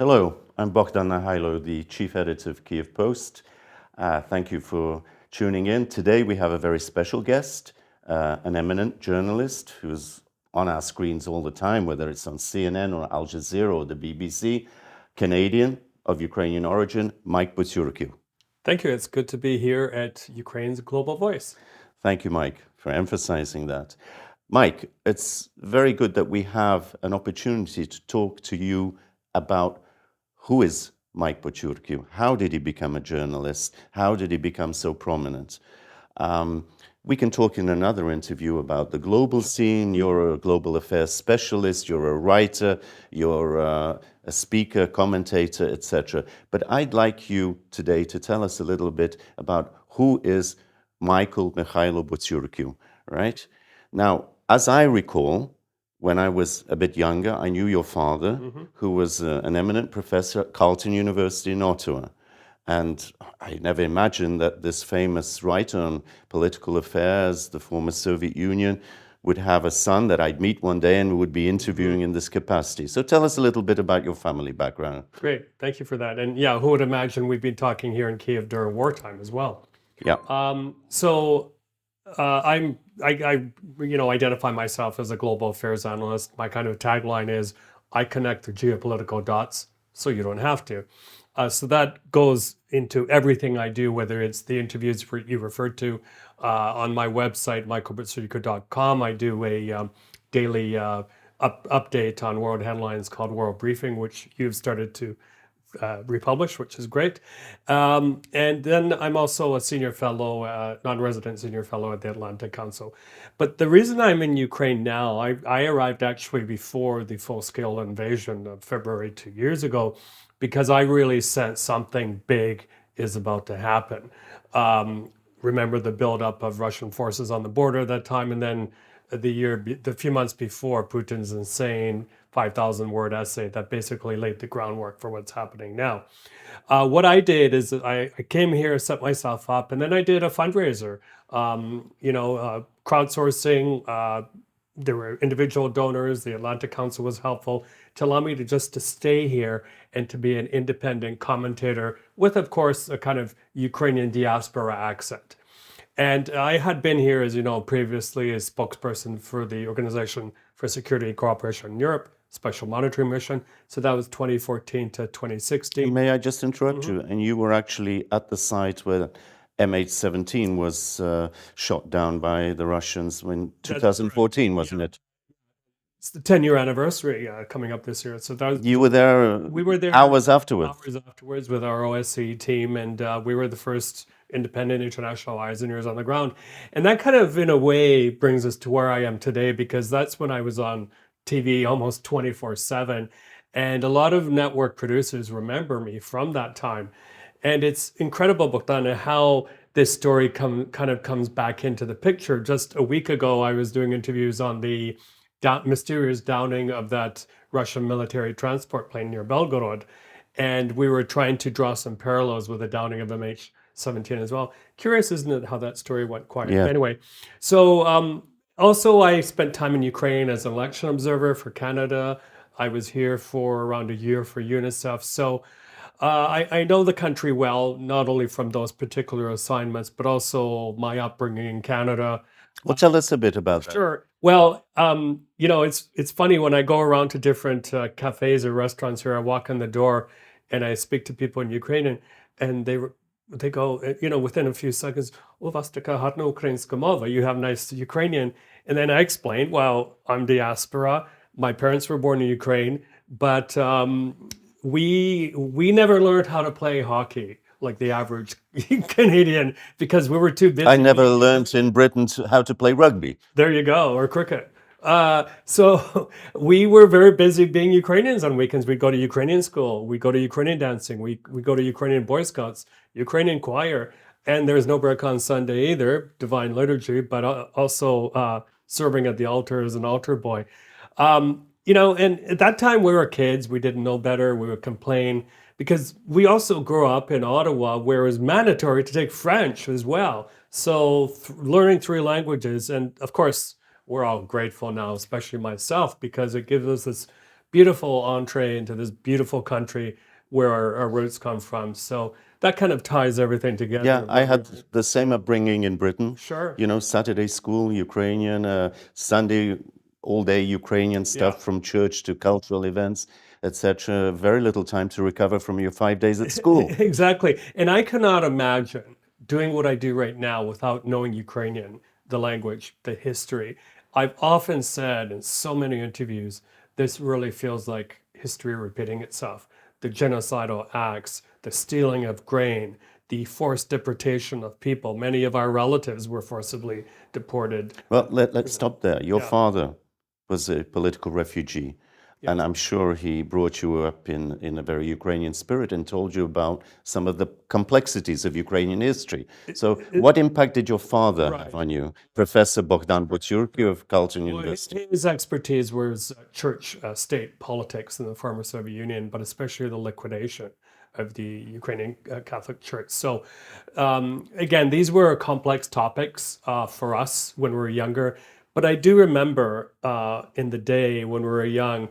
Hello, I'm Bohdan Nahaylo, the chief editor of Kyiv Post. Thank you for tuning in. Today we have a very special guest, an eminent journalist who's on our screens all the time, whether it's on CNN or Al Jazeera or the BBC, Canadian of Ukrainian origin, Mike Bociurkiw. Thank you. It's good to be here at Ukraine's Global Voice. Thank you, Mike, for emphasizing that. Mike, it's very good that we have an opportunity to talk to you about who is Mike Bociurkiw? How did he become a journalist? How did he become so prominent? We can talk in another interview about the global scene. You're a global affairs specialist, you're a writer, you're a speaker, commentator, etc. But I'd like you today to tell us a little bit about who is Nahaylo Bociurkiw, right? Now, as I recall, when I was a bit younger, I knew your father, who was an eminent professor at Carleton University in Ottawa. And I never imagined that this famous writer on political affairs, the former Soviet Union, would have a son that I'd meet one day and we would be interviewing in this capacity. So tell us a little bit about your family background. Great. Thank you for that. And yeah, who would imagine we'd be talking here in Kyiv during wartime as well? Yeah. I identify myself as a global affairs analyst. My kind of tagline is, I connect the geopolitical dots so you don't have to. So that goes into everything I do, whether it's the interviews you referred to on my website, michaelbociurkiw.com. I do a daily update on world headlines called World Briefing, which you've started to republish, which is great. And then I'm also a senior fellow, non-resident senior fellow at the Atlantic Council. But the reason I'm in Ukraine now, I arrived actually before the full-scale invasion of February 2 years ago, because I really sense something big is about to happen. Remember the buildup of Russian forces on the border at that time, and then the few months before, Putin's insane 5,000-word essay that basically laid the groundwork for what's happening now. What I did is I came here, set myself up, and then I did a fundraiser, crowdsourcing. There were individual donors. The Atlantic Council was helpful to allow me to stay here and to be an independent commentator with, of course, a kind of Ukrainian diaspora accent. And I had been here, as you know, previously as spokesperson for the Organization for Security and Cooperation in Europe, Special Monitoring Mission. So that was 2014 to 2016. May I just interrupt you? And you were actually at the site where MH17 was shot down by the Russians in 2014, wasn't it? It's the 10-year anniversary coming up this year. So that was, you were there. We were there hours afterwards. Hours afterwards with our OSCE team, and we were the first independent international eyes and ears on the ground. And that kind of, in a way, brings us to where I am today, because that's when I was on TV almost 24/7, and a lot of network producers remember me from that time. And it's incredible, Bohdan, how this story kind of comes back into the picture. Just a week ago, I was doing interviews on the mysterious downing of that Russian military transport plane near Belgorod, and we were trying to draw some parallels with the downing of MH17 as well. Curious, isn't it, how that story went quiet? Yeah. Anyway, so also I spent time in Ukraine as an election observer for Canada. I was here for around a year for UNICEF. So I know the country well, not only from those particular assignments, but also my upbringing in Canada. Well, tell us a bit about that. Sure. Well, it's funny when I go around to different cafes or restaurants here. I walk in the door and I speak to people in Ukrainian, and they go, within a few seconds, "У вас така гарна українська мова, you have nice Ukrainian." And then I explain, well, I'm diaspora. My parents were born in Ukraine, but we never learned how to play hockey like the average Canadian, because we were too busy. I never learned in Britain how to play rugby. There you go, or cricket. So we were very busy being Ukrainians on weekends. We'd go to Ukrainian school, we go to Ukrainian dancing, we go to Ukrainian Boy Scouts, Ukrainian choir, and there's no break on Sunday either, divine liturgy, but also serving at the altar as an altar boy. And at that time we were kids, we didn't know better, we would complain, because we also grew up in Ottawa where it was mandatory to take French as well. So learning 3 languages, and of course, we're all grateful now, especially myself, because it gives us this beautiful entree into this beautiful country where our roots come from. So that kind of ties everything together. Yeah, I had the same upbringing in Britain. Sure. You know, Saturday school, Ukrainian, Sunday all day Ukrainian stuff from church to cultural events, etc. Very little time to recover from your 5 days at school. Exactly. And I cannot imagine doing what I do right now without knowing Ukrainian, the language, the history. I've often said in so many interviews, this really feels like history repeating itself. The genocidal acts, the stealing of grain, the forced deportation of people. Many of our relatives were forcibly deported. Well, let's stop there. Your father was a political refugee, and I'm sure he brought you up in a very Ukrainian spirit and told you about some of the complexities of Ukrainian history. So what impact did your father have on you, Professor Bohdan Bociurkiw of Carleton University? His expertise was church state politics in the former Soviet Union, but especially the liquidation of the Ukrainian Catholic Church. So again, these were complex topics for us when we were younger. But I do remember in the day when we were young,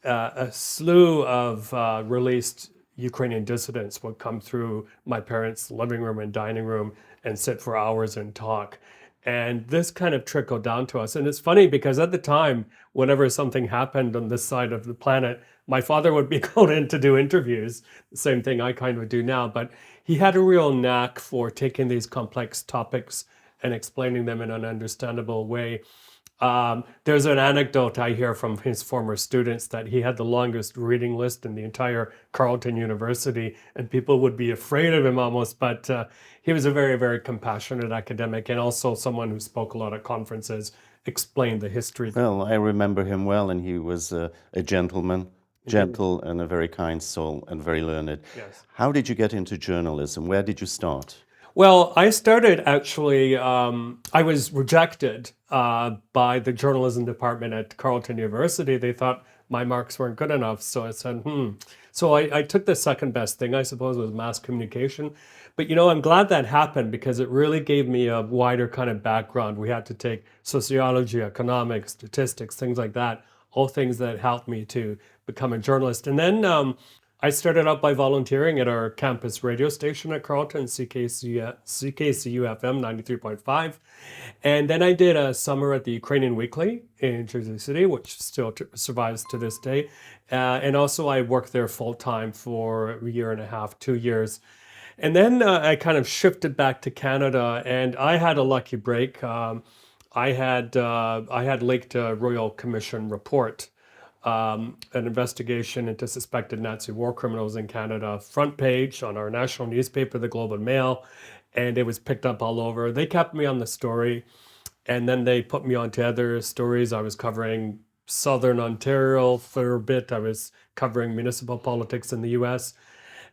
a slew of released Ukrainian dissidents would come through my parents' living room and dining room and sit for hours and talk. And this kind of trickled down to us. And it's funny because at the time, whenever something happened on this side of the planet, my father would be called in to do interviews, the same thing I kind of do now. But he had a real knack for taking these complex topics and explaining them in an understandable way. There's an anecdote I hear from his former students that he had the longest reading list in the entire Carleton University, and people would be afraid of him almost, but he was a very, very compassionate academic and also someone who spoke a lot at conferences, explained the history. Well, I remember him well, and he was a gentleman, gentle and a very kind soul and very learned. Yes. How did you get into journalism? Where did you start? Well, I started actually, I was rejected by the journalism department at Carleton University. They thought my marks weren't good enough. So I said, So I took the second best thing, I suppose, was mass communication. But, I'm glad that happened because it really gave me a wider kind of background. We had to take sociology, economics, statistics, things like that, all things that helped me to become a journalist. And then I started out by volunteering at our campus radio station at Carleton, CKCU FM 93.5. And then I did a summer at the Ukrainian Weekly in Jersey City, which still survives to this day. And also I worked there full time for a year and a half, 2 years. And then I kind of shifted back to Canada, and I had a lucky break. I had leaked a Royal Commission report, an investigation into suspected Nazi war criminals in Canada, front page on our national newspaper, the Globe and Mail, and it was picked up all over. They kept me on the story, and then they put me onto other stories. I was covering Southern Ontario for a bit. I was covering municipal politics in the US.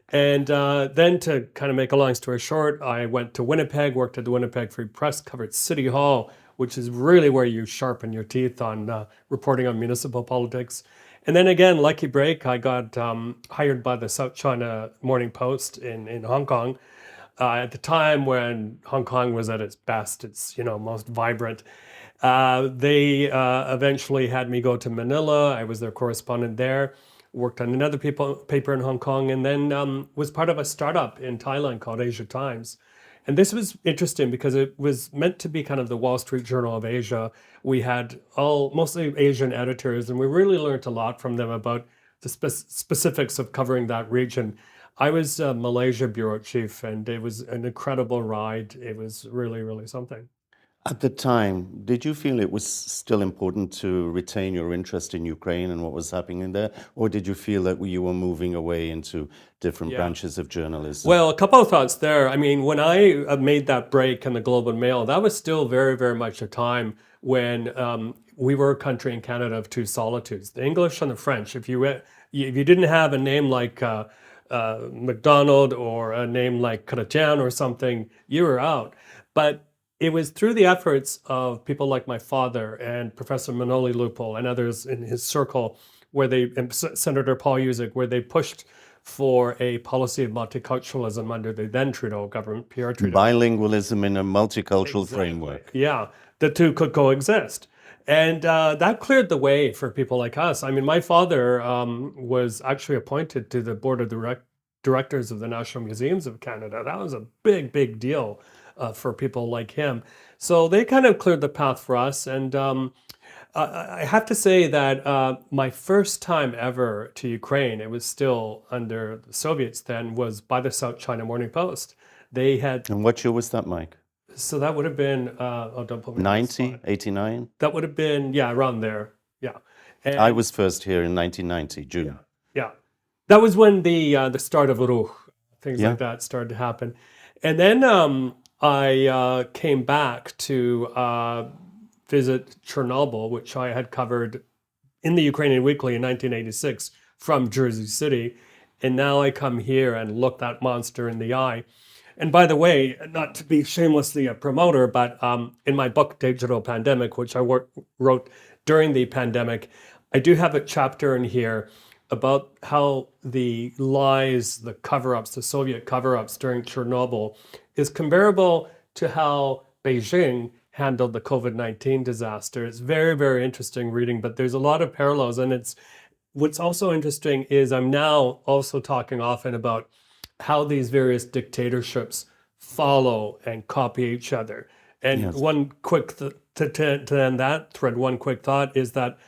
And then to kind of make a long story short, I went to Winnipeg, worked at the Winnipeg Free Press, covered City Hall, which is really where you sharpen your teeth on reporting on municipal politics. And then again, lucky break, I got hired by the South China Morning Post in Hong Kong. At the time when Hong Kong was at its best, its most vibrant. They eventually had me go to Manila. I was their correspondent there. Worked on another paper in Hong Kong, and then was part of a startup in Thailand called Asia Times. And this was interesting because it was meant to be kind of the Wall Street Journal of Asia. We had mostly Asian editors, and we really learned a lot from them about the specifics of covering that region. I was Malaysia bureau chief, and it was an incredible ride. It was really, really something. At the time, did you feel it was still important to retain your interest in Ukraine and what was happening there? Or did you feel that you were moving away into different branches of journalism? Well, a couple of thoughts there. I mean, when I made that break in the Globe and Mail, that was still very, very much a time when we were a country in Canada of two solitudes, the English and the French. If you didn't have a name like MacDonald or a name like Chrétien or something, you were out. But it was through the efforts of people like my father and Professor Manoli Lupol and others in his circle, and Senator Paul Yuzik, where they pushed for a policy of multiculturalism under the then Trudeau government, Pierre Trudeau. Bilingualism in a multicultural framework. Yeah, the two could coexist. And that cleared the way for people like us. I mean, my father was actually appointed to the board of directors of the National Museums of Canada. That was a big, big deal for people like him. So they kind of cleared the path for us. And I have to say that my first time ever to Ukraine, it was still under the Soviets then, was by the South China Morning Post. They had, And what year was that, Mike? so that would have been, oh, don't put me on the 90, spot. 89? That would have been, yeah, around there. Yeah. I And was first here in 1990, June. yeah, that was when the start of Ruch, things Yeah. like that started to happen. And then I came back to visit Chernobyl, which I had covered in the Ukrainian Weekly in 1986 from Jersey City. And now I come here and look that monster in the eye. And by the way, not to be shamelessly a promoter, but in my book, Digital Pandemic, which I wrote during the pandemic, I do have a chapter in here about how the lies, the cover-ups, the Soviet cover-ups during Chernobyl is comparable to how Beijing handled the COVID-19 disaster. It's very, very interesting reading, but there's a lot of parallels. And it's what's also interesting is I'm now also talking often about how these various dictatorships follow and copy each other. And Yes. one quick to end that thread, one quick thought is that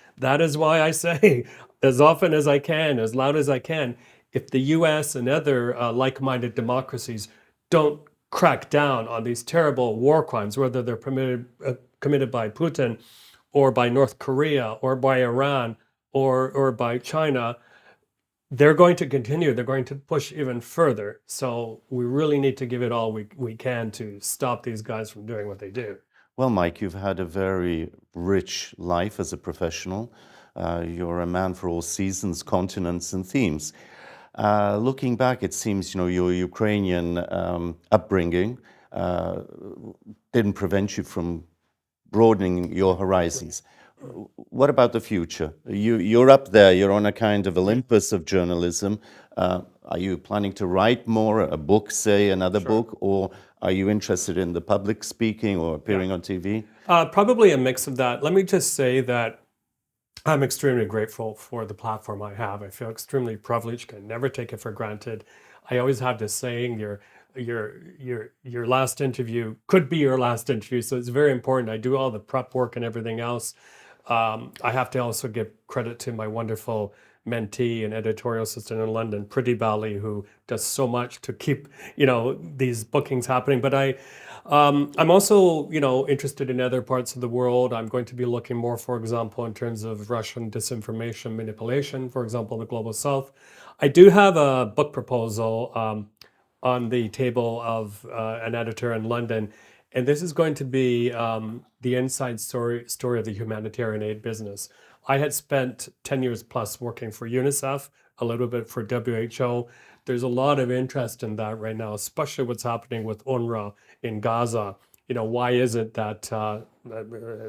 is why I say, as often as I can, as loud as I can, if the US and other like-minded democracies don't crack down on these terrible war crimes, whether they're committed by Putin or by North Korea or by Iran or by China, they're going to continue. They're going to push even further. So we really need to give it all we can to stop these guys from doing what they do. Well, Mike, you've had a very rich life as a professional. You're a man for all seasons, continents, and themes. Looking back, it seems your Ukrainian upbringing didn't prevent you from broadening your horizons. What about the future? You're up there. You're on a kind of Olympus of journalism. Are you planning to write more, a book, say, another book, or are you interested in the public speaking or appearing on TV? Probably a mix of that. Let me just say that I'm extremely grateful for the platform I have. I feel extremely privileged. Can never take it for granted. I always have this saying: your last interview could be your last interview. So it's very important. I do all the prep work and everything else. I have to also give credit to my wonderful mentee and editorial assistant in London, Priti Bali, who does so much to keep these bookings happening. But I'm also interested in other parts of the world. I'm going to be looking more, for example, in terms of Russian disinformation manipulation, for example, in the Global South. I do have a book proposal on the table of an editor in London. And this is going to be the inside story of the humanitarian aid business. I had spent 10 years plus working for UNICEF, a little bit for WHO. There's a lot of interest in that right now, especially what's happening with UNRWA in Gaza. Why is it that a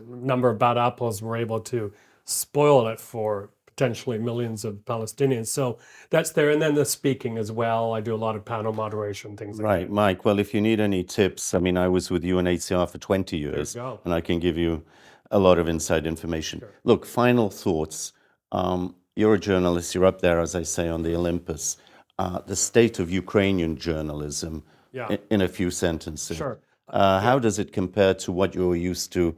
number of bad apples were able to spoil it for potentially millions of Palestinians? So that's there. And then the speaking as well. I do a lot of panel moderation, things like Right, Mike. Well, if you need any tips, I mean, I was with UNHCR for 20 years, go. and I can give you a lot of inside information. Look, final thoughts. You're a journalist. You're up there, as I say, on the Olympus. The state of Ukrainian journalism, Yeah. in a few sentences. Sure. How does it compare to what you're used to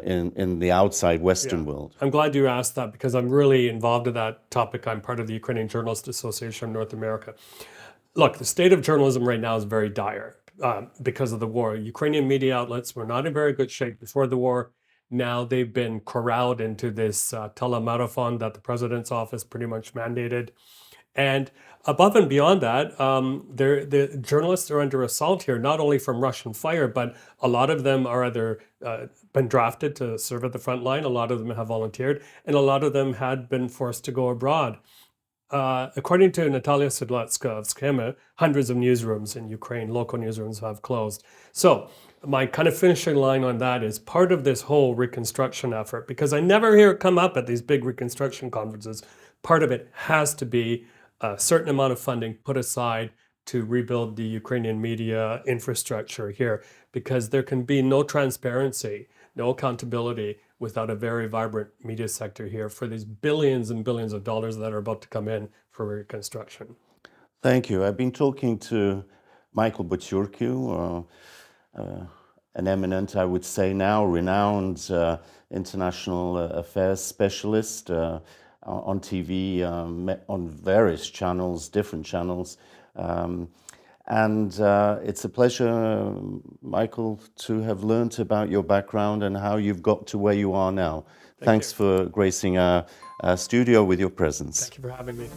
in the outside Western world? I'm glad you asked that because I'm really involved in that topic. I'm part of the Ukrainian Journalist Association of North America. Look, the state of journalism right now is very dire because of the war. Ukrainian media outlets were not in very good shape before the war. Now they've been corralled into this telemarathon that the president's office pretty much mandated. And above and beyond that, the journalists are under assault here, not only from Russian fire, but a lot of them are either been drafted to serve at the front line, a lot of them have volunteered, and a lot of them had been forced to go abroad. According to Natalia Sidletska of Schema, hundreds of newsrooms in Ukraine, local newsrooms, have closed. So my kind of finishing line on that is part of this whole reconstruction effort, because I never hear it come up at these big reconstruction conferences. Part of it has to be a certain amount of funding put aside to rebuild the Ukrainian media infrastructure here, because there can be no transparency. no accountability without a very vibrant media sector here for these billions and billions of dollars that are about to come in for reconstruction. Thank you. I've been talking to Michael Bociurkiw, an eminent, I would say now, renowned international affairs specialist on TV, on various channels, different channels. And it's a pleasure, Michael, to have learnt about your background and how you've got to where you are now. Thanks for gracing our studio with your presence. Thank you for having me.